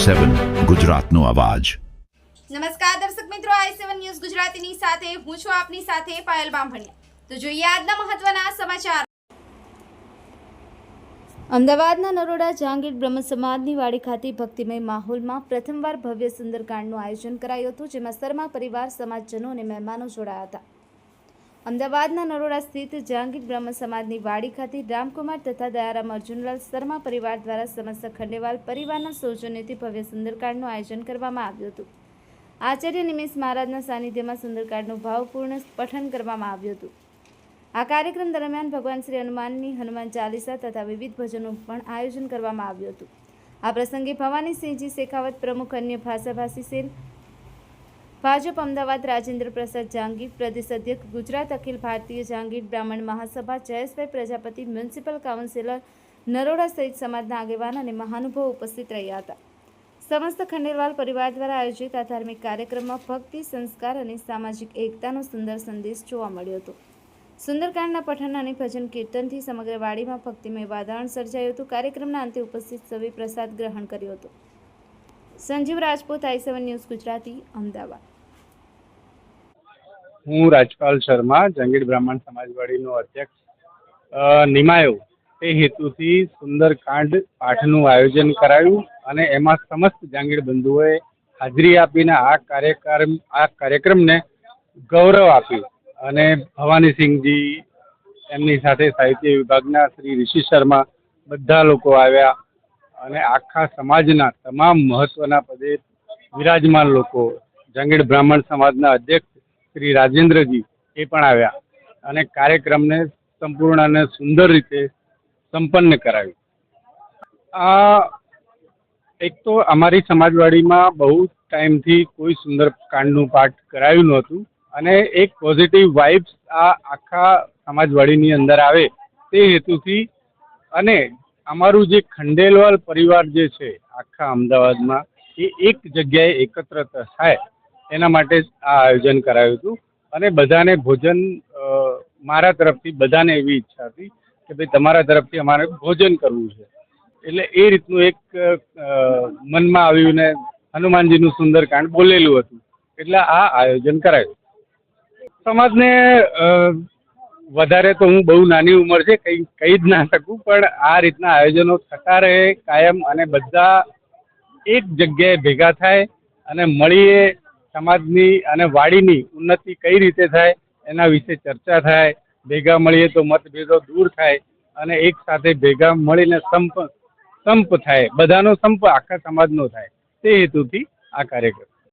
i7 ગુજરાતનો અવાજ। નમસ્કાર દર્શક મિત્રો, i7 ન્યૂઝ ગુજરાતીની સાથે હું છું આપની સાથે પાયલ બામભણિયા। તો જોઈએ આજના મહત્વના સમાચાર। અમદાવાદના નરોડા જહાંગીર બ્રહ્મ સમાજની વાડી ખાતે ભક્તિમય માહોલમાં પ્રથમવાર ભવ્ય સુંદરકાંડનું આયોજન કરાયું હતું, જેમાં શર્મા પરિવાર, સમાજજનો અને મહેમાનો જોડાયા હતા। અમદાવાદના નરોડા સ્થિત જહાંગીર બ્રહ્મ સમાજની વાડી ખાતે રામકુમાર તથા દયારામ અર્જુનલાલ શર્મા પરિવાર દ્વારા સમસ્ત ખંડેવાલ પરિવારના સૌજન્યથી ભવ્ય સુંદરકાંડનું આયોજન કરવામાં આવ્યું હતું। આચાર્ય નિમેશ મહારાજના સાનિધ્યમાં સુંદરકાંડનું ભાવપૂર્ણ પઠન કરવામાં આવ્યું હતું। આ કાર્યક્રમ દરમિયાન ભગવાન શ્રી હનુમાનની હનુમાન ચાલીસા તથા વિવિધ ભજનનું પણ આયોજન કરવામાં આવ્યું હતું। આ પ્રસંગે ભવાનીસિંહજી શેખાવત પ્રમુખ, અન્ય ભાષાભાષી સેલ ભાજપ અમદાવાદ, રાજેન્દ્ર પ્રસાદ જહાંગીર પ્રદેશ અધ્યક્ષ, ગુજરાત અખિલ ભારતીય જહાંગીર બ્રાહ્મણ મહાસભા, જયેશભાઈ પ્રજાપતિ, મ્યુનિસિપલ કાઉન્સિલર નરોડા સહિત સમાજના આગેવાન અને મહાનુભાવો ઉપસ્થિત રહ્યા હતા। સમસ્ત ખંડેરવાલ પરિવાર દ્વારા આયોજિત આ ધાર્મિક કાર્યક્રમમાં ભક્તિ, સંસ્કાર અને સામાજિક એકતાનો સુંદર સંદેશ જોવા મળ્યો હતો। સુંદરકાંડના પઠન અને ભજન કીર્તનથી સમગ્ર વાડીમાં ભક્તિમય વાતાવરણ સર્જાયું હતું। કાર્યક્રમના અંતે ઉપસ્થિત સૌએ પ્રસાદ ગ્રહણ કર્યો હતો। Sanjeev Rajput, i7 news Gujarati, Ahmedabad. હું રાજપાલ શર્મા, જહાંગીર બ્રાહ્મણ સમાજવાડીનો અધ્યક્ષ નિમાયો તે હેતુથી સુંદરકાંડ પાઠનું આયોજન કરાયું અને એમાં સમસ્ત જહાંગીર બંધુઓએ હાજરી આપીને આ કાર્યક્રમને ગૌરવ આપ્યું અને ભવાનીસિંહજી, એમની સાથે સાહિત્ય વિભાગના શ્રી ઋષિ શર્મા, બધા લોકો આવ્યા અને આખા સમાજના તમામ મહત્વના પદે વિરાજમાન લોકો, જહાંગીર બ્રાહ્મણ સમાજના અધ્યક્ષ શ્રી રાજેન્દ્રજી એ પણ આવ્યા અને કાર્યક્રમને સંપૂર્ણ અને સુંદર રીતે સંપન્ન કરાવ્યું। આ એક તો અમારી સમાજવાડીમાં બહુ ટાઈમથી કોઈ સુંદરકાંડનું પાઠ કરાયું નહોતું અને એક પોઝિટિવ વાઇબ્સ આ આખા સમાજવાડીની અંદર આવે તે હેતુથી અને અમારું જે ખંડેલવાલ પરિવાર જે છે આખા અમદાવાદમાં એ એક જગ્યાએ એકત્ર થાય એના માટે આ આયોજન કરાયું હતું અને બધાને ભોજન, મારા તરફથી બધાને એવી ઈચ્છા હતી કે ભાઈ તમારા તરફથી અમારે ભોજન કરવું છે, એટલે એ રીતનું એક મનમાં આવ્યું ને હનુમાનજીનું સુંદરકાંડ બોલેલું હતું એટલે આ આયોજન કરાયું। સમાજને વધારે તો હું બહુ નાની ઉંમર છે, કહી જ ના શકું, પણ આ રીતના આયોજનો થતા રહે કાયમ અને બધા એક જગ્યાએ ભેગા થાય અને મળીએ સમાજની અને વાડીની ઉન્નતિ કઈ રીતે થાય એના વિશે ચર્ચા થાય, ભેગા મળીએ તો મતભેદો દૂર થાય અને એક સાથે ભેગા મળીને સંપ થાય, બધાનો સંપ આખા સમાજનો થાય, તે હેતુથી આ કાર્યક્રમ।